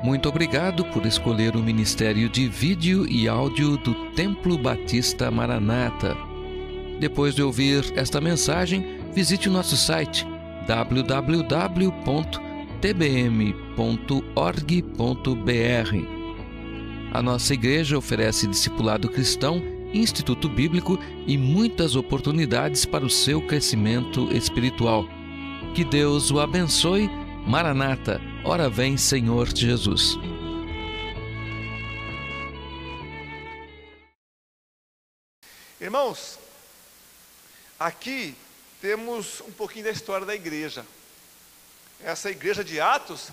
Muito obrigado por escolher o Ministério de Vídeo e Áudio do Templo Batista Maranata. Depois de ouvir esta mensagem, visite o nosso site www.tbm.org.br. A nossa igreja oferece discipulado cristão, instituto bíblico e muitas oportunidades para o seu crescimento espiritual. Que Deus o abençoe. Maranata, ora vem, Senhor Jesus. Irmãos, aqui temos um pouquinho da história da igreja. Essa igreja de Atos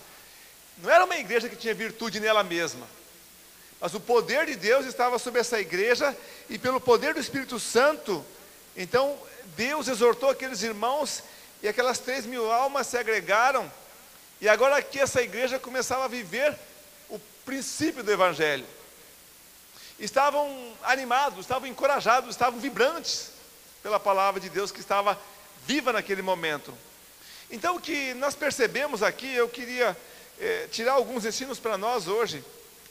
não era uma igreja que tinha virtude nela mesma, mas o poder de Deus estava sobre essa igreja, e pelo poder do Espírito Santo, então Deus exortou aqueles irmãos, e aquelas 3.000 almas se agregaram, e agora aqui essa igreja começava a viver o princípio do Evangelho. Estavam animados, estavam encorajados, estavam vibrantes pela palavra de Deus que estava viva naquele momento. Então o que nós percebemos aqui, eu queria tirar alguns ensinos para nós hoje,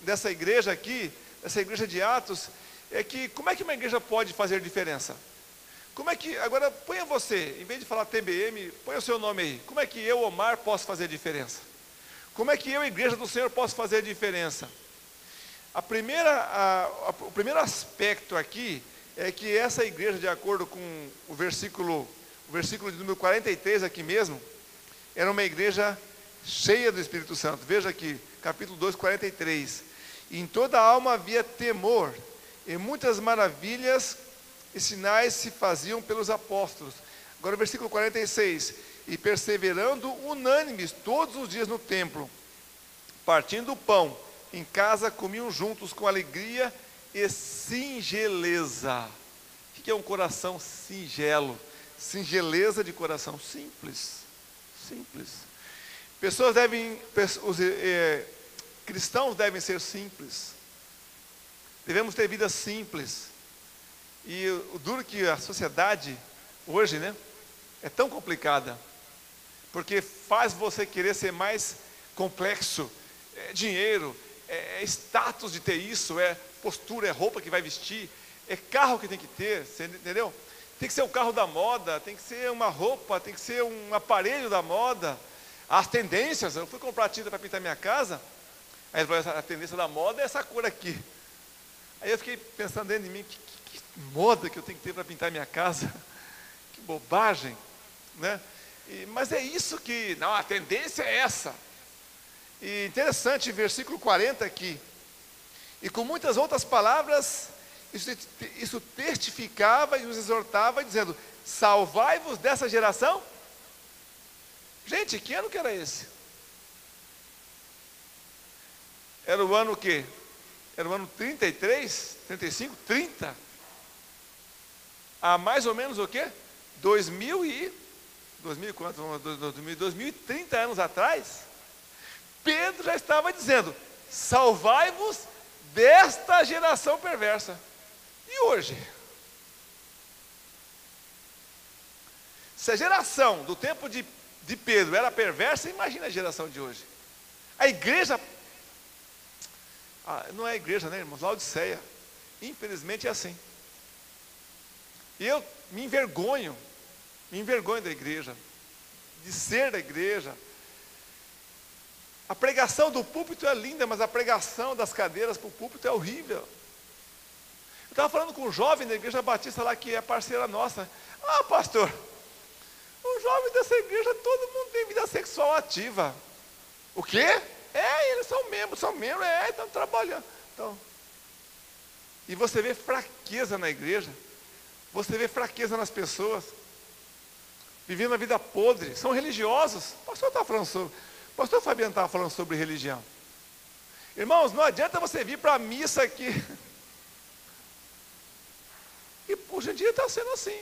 dessa igreja aqui, dessa igreja de Atos, é que como é que uma igreja pode fazer diferença? Como é que, agora ponha você, em vez de falar TBM, ponha o seu nome aí. Como é que eu, Omar, posso fazer diferença? Como é que eu, Igreja do Senhor, posso fazer diferença? O primeiro aspecto aqui é que essa igreja, de acordo com o versículo de número 43 aqui mesmo, era uma igreja cheia do Espírito Santo. Veja aqui, capítulo 2, 43. E em toda a alma havia temor, e muitas maravilhas e sinais se faziam pelos apóstolos. Agora o versículo 46. E perseverando unânimes todos os dias no templo, partindo o pão, em casa comiam juntos com alegria e singeleza. O que é um coração singelo? Singeleza de coração, simples. Simples. Cristãos devem ser simples. Devemos ter vida simples. E o duro que a sociedade hoje, é tão complicada, porque faz você querer ser mais complexo. É dinheiro, é status de ter isso, é postura, é roupa que vai vestir, é carro que tem que ter, você entendeu? Tem que ser o carro da moda, tem que ser uma roupa, tem que ser um aparelho da moda. As tendências, eu fui comprar tinta para pintar minha casa, aí ele falou, a tendência da moda é essa cor aqui. Aí eu fiquei pensando dentro de mim, que moda que eu tenho que ter para pintar minha casa, que bobagem, mas é isso que, não, a tendência é essa. E interessante, versículo 40 aqui, e com muitas outras palavras, isso testificava e os exortava, dizendo, salvai-vos dessa geração. Gente, que ano que era esse? Era o ano o quê? Era o ano 33, 35, 30? Há mais ou menos o quê? 2030 anos atrás, Pedro já estava dizendo, salvai-vos desta geração perversa. E hoje? Se a geração do tempo de Pedro era perversa, imagina a geração de hoje. A igreja, não é a igreja, irmãos? Laodiceia, infelizmente é assim. E eu me envergonho da igreja, de ser da igreja. A pregação do púlpito é linda, mas a pregação das cadeiras para o púlpito é horrível. Eu estava falando com um jovem da igreja batista lá, que é parceira nossa. Pastor, os jovens dessa igreja, todo mundo tem vida sexual ativa. O quê? Eles são membros, estão trabalhando. Então, e você vê fraqueza na igreja. Você vê fraqueza nas pessoas, vivendo a vida podre, são religiosos. O pastor Fabiano estava falando sobre religião. Irmãos, não adianta você vir para a missa aqui. E hoje em dia está sendo assim.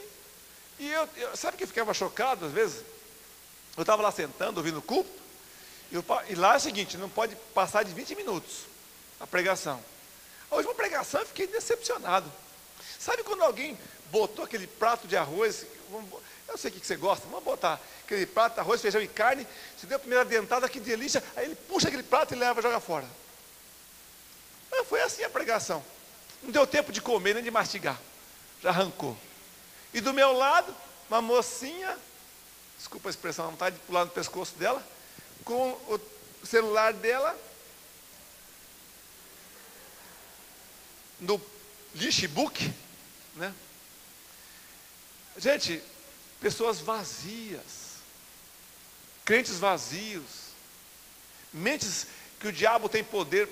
E sabe que eu ficava chocado às vezes? Eu estava lá sentando, ouvindo o culto, e lá é o seguinte, não pode passar de 20 minutos a pregação. A última pregação eu fiquei decepcionado. Sabe quando alguém botou aquele prato de arroz, eu sei o que você gosta, vamos botar aquele prato de arroz, feijão e carne, você deu a primeira dentada, que delícia, aí ele puxa aquele prato e leva e joga fora. Foi assim a pregação. Não deu tempo de comer, nem de mastigar. Já arrancou. E do meu lado, uma mocinha, desculpa a expressão, não está de pular no pescoço dela, com o celular dela no lixbook, né? Gente, pessoas vazias, crentes vazios, mentes que o diabo tem poder.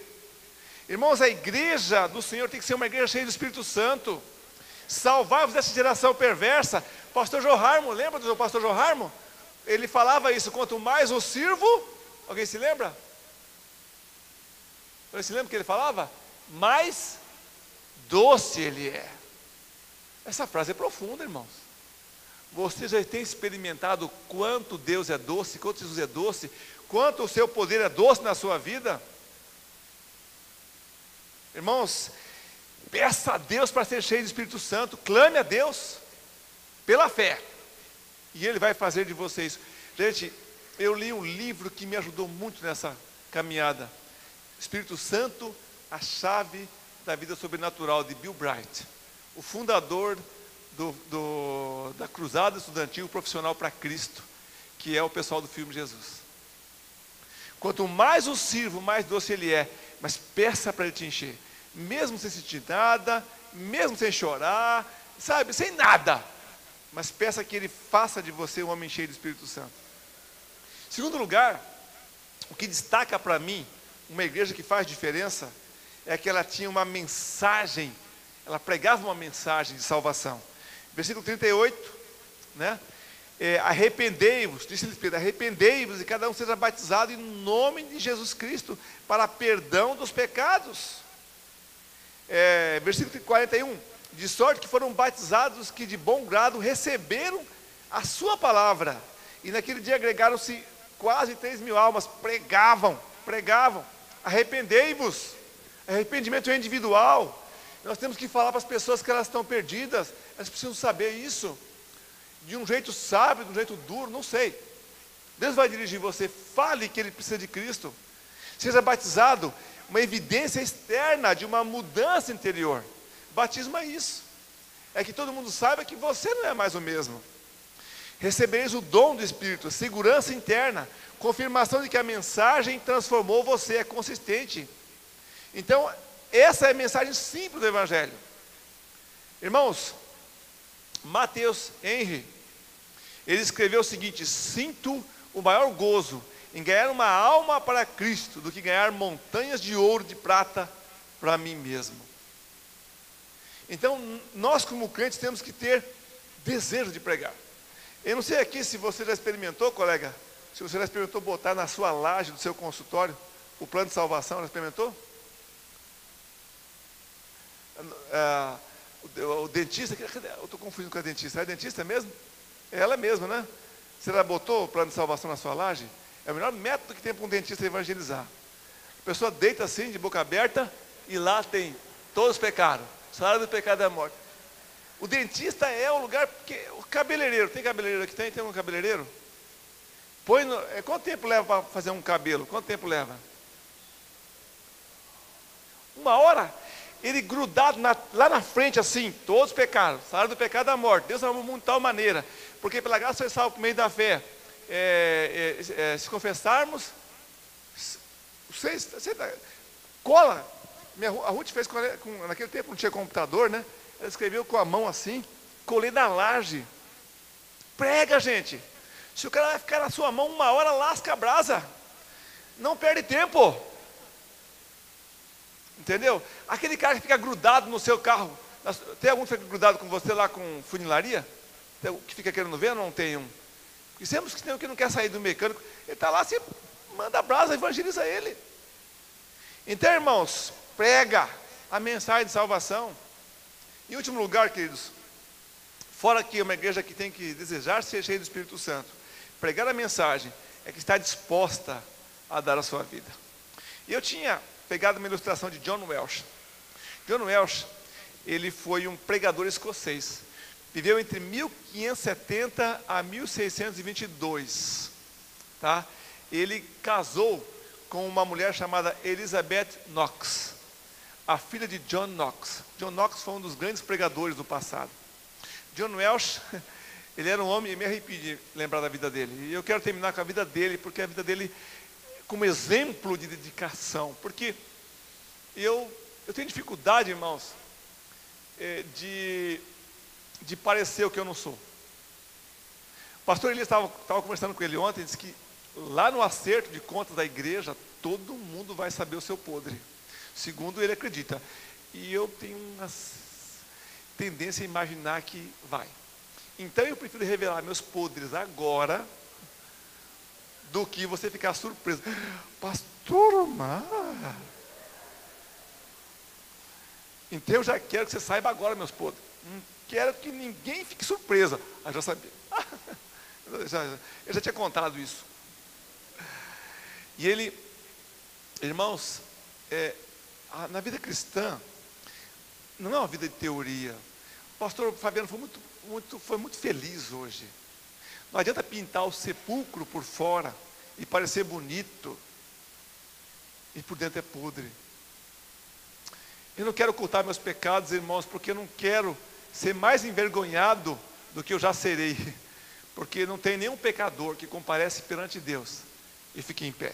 Irmãos, a igreja do Senhor tem que ser uma igreja cheia do Espírito Santo. Salvar-vos dessa geração perversa. Pastor Joharmo, lembra do pastor Joharmo? Ele falava isso: quanto mais eu sirvo, alguém se lembra? Você se lembra que ele falava? Mais doce ele é. Essa frase é profunda, irmãos. Você já tem experimentado quanto Deus é doce, quanto Jesus é doce, quanto o seu poder é doce na sua vida? Irmãos, peça a Deus para ser cheio do Espírito Santo, clame a Deus pela fé, e Ele vai fazer de vocês. Gente, eu li um livro que me ajudou muito nessa caminhada, Espírito Santo, a chave da vida sobrenatural, de Bill Bright, o fundador da Cruzada Estudantil Profissional para Cristo, que é o pessoal do filme Jesus. Quanto mais o sirvo, mais doce ele é, mas peça para ele te encher, mesmo sem sentir nada, mesmo sem chorar, sabe, sem nada, mas peça que ele faça de você um homem cheio do Espírito Santo. Segundo lugar, o que destaca para mim uma igreja que faz diferença é que ela tinha uma mensagem, ela pregava uma mensagem de salvação. Versículo 38, né? Arrependei-vos, disse Espírito, arrependei-vos e cada um seja batizado em nome de Jesus Cristo para perdão dos pecados. Versículo 41, de sorte que foram batizados que de bom grado receberam a sua palavra, e naquele dia agregaram-se quase 3.000 almas, pregavam, arrependei-vos. Arrependimento é individual. Nós temos que falar para as pessoas que elas estão perdidas, elas precisam saber isso, de um jeito sábio, de um jeito duro, não sei. Deus vai dirigir você, fale que ele precisa de Cristo, seja batizado, uma evidência externa de uma mudança interior. Batismo é isso, é que todo mundo saiba que você não é mais o mesmo. Recebereis o dom do Espírito, segurança interna, confirmação de que a mensagem transformou você, é consistente. Então, essa é a mensagem simples do Evangelho. Irmãos, Mateus Henry, ele escreveu o seguinte: sinto o maior gozo em ganhar uma alma para Cristo do que ganhar montanhas de ouro e de prata para mim mesmo. Então, nós como crentes temos que ter desejo de pregar. Eu não sei aqui se você já experimentou, colega, se você já experimentou botar na sua laje do seu consultório o plano de salvação, já experimentou? O dentista, eu estou confundindo com a dentista, é dentista mesmo? É ela mesma, né? Você já botou o plano de salvação na sua laje? É o melhor método que tem para um dentista evangelizar. A pessoa deita assim, de boca aberta, e lá tem: todos pecaram, o salário do pecado é a morte. O dentista é o lugar, porque o cabeleireiro, tem cabeleireiro aqui? Tem um cabeleireiro? Quanto tempo leva para fazer um cabelo? Quanto tempo leva? 1 hora? Ele grudado lá na frente assim: todos pecaram, o salário do pecado é a morte, Deus amou o mundo de tal maneira, porque pela graça foi salvo por meio da fé, se confessarmos, cola, a Ruth fez naquele tempo não tinha computador, né? Ela escreveu com a mão assim, colei na laje. Prega, gente. Se o cara vai ficar na sua mão 1 hora, lasca a brasa, não perde tempo. Entendeu? Aquele cara que fica grudado no seu carro, tem algum que fica grudado com você lá com funilaria? Que fica querendo ver ou não tem um? Porque sempre que tem um que não quer sair do mecânico, ele está lá, você manda a brasa, evangeliza ele. Então, irmãos, prega a mensagem de salvação. Em último lugar, queridos, fora que uma igreja que tem que desejar ser cheia do Espírito Santo, pregar a mensagem é que está disposta a dar a sua vida. E eu tinha pegado uma ilustração de John Welsh. John Welsh, ele foi um pregador escocês. Viveu entre 1570 a 1622. Tá? Ele casou com uma mulher chamada Elizabeth Knox, a filha de John Knox. John Knox foi um dos grandes pregadores do passado. John Welsh, ele era um homem, e me arrepio de lembrar da vida dele. E eu quero terminar com a vida dele, porque a vida dele como exemplo de dedicação. Porque eu tenho dificuldade, irmãos, de parecer o que eu não sou. O pastor Elias estava conversando com ele ontem, disse que lá no acerto de contas da igreja, todo mundo vai saber o seu podre, segundo ele acredita. E eu tenho uma tendência a imaginar que vai. Então eu prefiro revelar meus podres agora, do que você ficar surpreso. Pastor Omar, então eu já quero que você saiba agora meus podres. Não quero que ninguém fique surpresa. Ah, já sabia. Eu já tinha contado isso. E ele, irmãos, na vida cristã, não é uma vida de teoria. O pastor Fabiano foi muito feliz hoje. Não adianta pintar o sepulcro por fora e parecer bonito, e por dentro é podre. Eu não quero ocultar meus pecados, irmãos, porque eu não quero ser mais envergonhado do que eu já serei. Porque não tem nenhum pecador que comparece perante Deus e fique em pé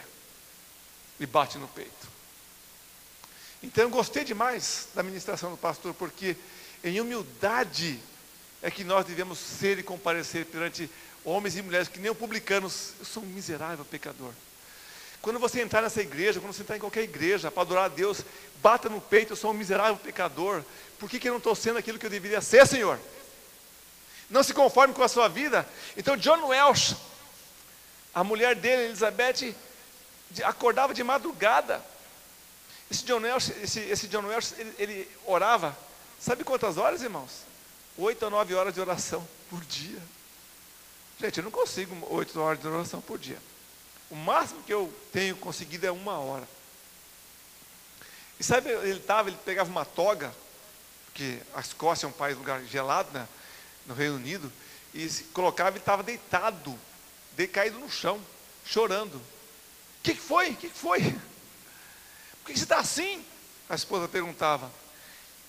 e bate no peito. Então eu gostei demais da ministração do pastor, porque em humildade é que nós devemos ser e comparecer perante homens e mulheres que nem publicanos. Eu sou um miserável pecador. Quando você entrar nessa igreja, quando você entrar em qualquer igreja para adorar a Deus, bata no peito: eu sou um miserável pecador. Por que eu não estou sendo aquilo que eu deveria ser, Senhor? Não se conforme com a sua vida. Então John Welsh, a mulher dele, Elizabeth, acordava de madrugada. Esse John Welsh, ele orava, sabe quantas horas, irmãos? 8 a 9 horas de oração por dia. Gente, eu não consigo 8 horas de oração por dia. O máximo que eu tenho conseguido é 1 hora. E sabe, ele pegava uma toga, porque a Escócia é um país, lugar gelado, né, no Reino Unido, e se colocava e estava deitado, caído no chão, chorando. O que foi? Por que você está assim? A esposa perguntava.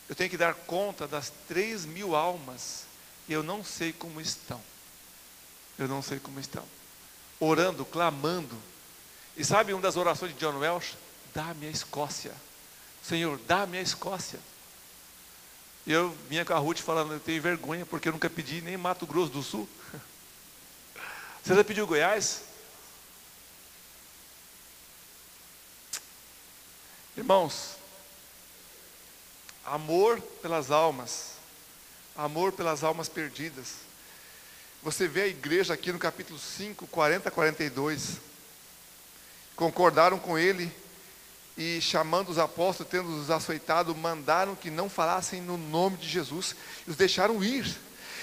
Eu tenho que dar conta das 3.000 almas, e eu não sei como estão. Orando, clamando. E sabe uma das orações de John Welsh? Dá-me a Escócia. Senhor, dá-me a Escócia. E eu vinha com a Ruth falando: eu tenho vergonha, porque eu nunca pedi nem Mato Grosso do Sul. Você já pediu Goiás? Irmãos, amor pelas almas perdidas. Você vê a igreja aqui no capítulo 5, 40 a 42. Concordaram com ele e, chamando os apóstolos, tendo-os açoitado, mandaram que não falassem no nome de Jesus e os deixaram ir.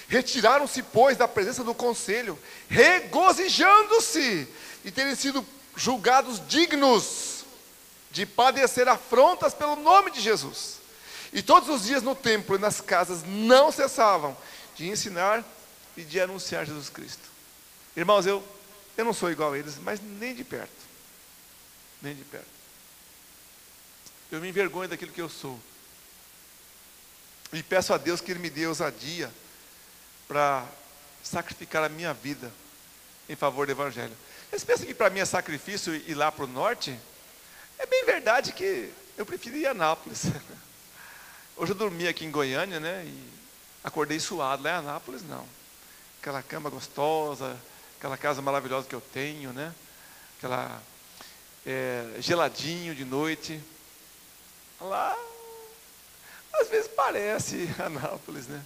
Retiraram-se, pois, da presença do conselho, regozijando-se de terem sido julgados dignos de padecer afrontas pelo nome de Jesus. E todos os dias no templo e nas casas não cessavam de ensinar e de anunciar Jesus Cristo. Irmãos, eu não sou igual a eles, mas nem de perto. Eu me envergonho daquilo que eu sou. E peço a Deus que Ele me dê ousadia para sacrificar a minha vida em favor do Evangelho. Vocês pensam que para mim é sacrifício ir lá para o norte? É bem verdade que eu preferi ir a Anápolis. Hoje eu dormi aqui em Goiânia, né? E acordei suado. Lá em Anápolis, não. Aquela cama gostosa, aquela casa maravilhosa que eu tenho, né? Aquela geladinho de noite. Lá, às vezes parece Anápolis, né?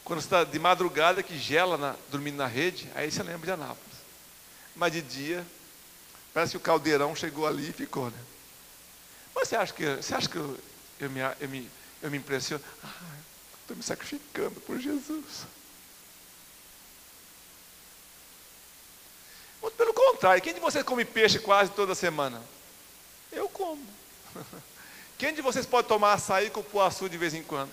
Quando você está de madrugada que gela dormindo na rede, aí você lembra de Anápolis. Mas de dia, parece que o caldeirão chegou ali e ficou, né? Mas você acha que eu me impressiono? Estou me sacrificando por Jesus. Muito pelo contrário. Quem de vocês come peixe quase toda semana? Eu como. Quem de vocês pode tomar açaí com cupuaçu de vez em quando?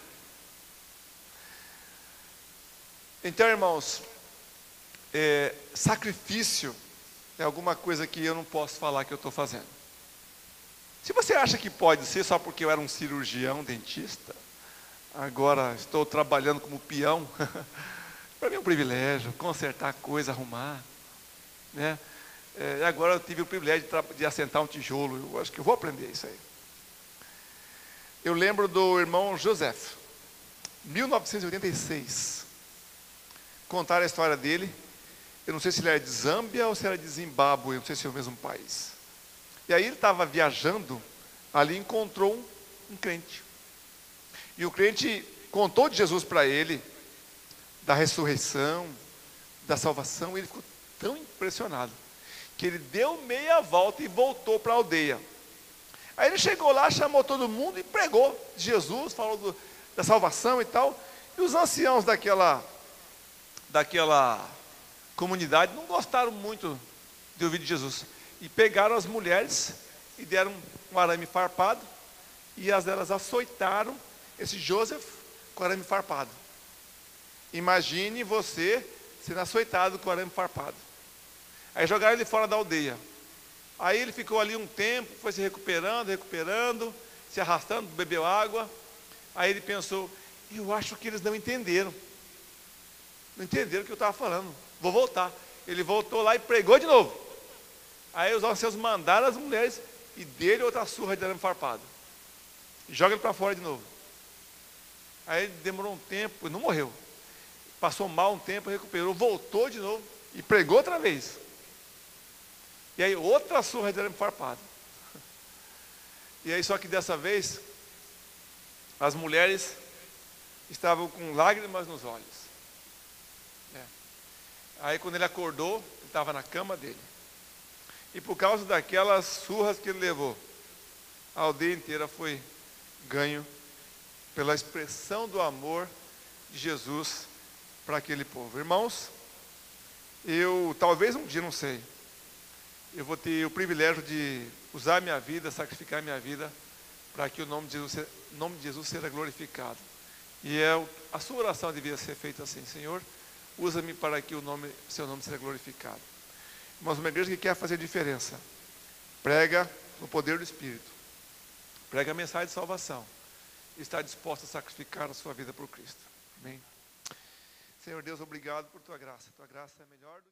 Então, irmãos, sacrifício é alguma coisa que eu não posso falar que eu estou fazendo. Se você acha que pode ser só porque eu era um cirurgião, dentista, agora estou trabalhando como peão, para mim é um privilégio, consertar coisa, arrumar, né? Agora eu tive o privilégio de assentar um tijolo, eu acho que eu vou aprender isso aí. Eu lembro do irmão Joseph, 1986, contaram a história dele. Eu não sei se ele era de Zâmbia ou se era de Zimbábue, não sei se é o mesmo país. E aí ele estava viajando, ali encontrou um crente. E o crente contou de Jesus para ele, da ressurreição, da salvação, e ele ficou tão impressionado, que ele deu meia volta e voltou para a aldeia. Aí ele chegou lá, chamou todo mundo e pregou de Jesus, falou da salvação e tal. E os anciãos daquela comunidade não gostaram muito de ouvir de Jesus. E pegaram as mulheres e deram um arame farpado, e elas açoitaram esse Joseph com arame farpado. Imagine você sendo açoitado com arame farpado. Aí jogaram ele fora da aldeia. Aí ele ficou ali um tempo, foi se recuperando, se arrastando, bebeu água. Aí ele pensou, eu acho que eles não entenderam. Não entenderam o que eu estava falando. Vou voltar. Ele voltou lá e pregou de novo. Aí os anciãos mandaram as mulheres e dele outra surra de arame farpado. E joga ele para fora de novo. Aí ele demorou um tempo, não morreu. Passou mal um tempo, recuperou, voltou de novo e pregou outra vez. E aí outra surra de arame farpado. E aí só que dessa vez as mulheres estavam com lágrimas nos olhos. Aí quando ele acordou, ele estava na cama dele. E por causa daquelas surras que ele levou, a aldeia inteira foi ganho pela expressão do amor de Jesus para aquele povo. Irmãos, eu talvez um dia, não sei, eu vou ter o privilégio de usar a minha vida, sacrificar a minha vida, para que o nome de Jesus seja glorificado. E a sua oração devia ser feita assim: Senhor, usa-me para que seu nome seja glorificado. Mas uma igreja que quer fazer diferença, prega no poder do Espírito, prega a mensagem de salvação, e está disposta a sacrificar a sua vida por Cristo. Amém? Senhor Deus, obrigado por tua graça. Tua graça é melhor do que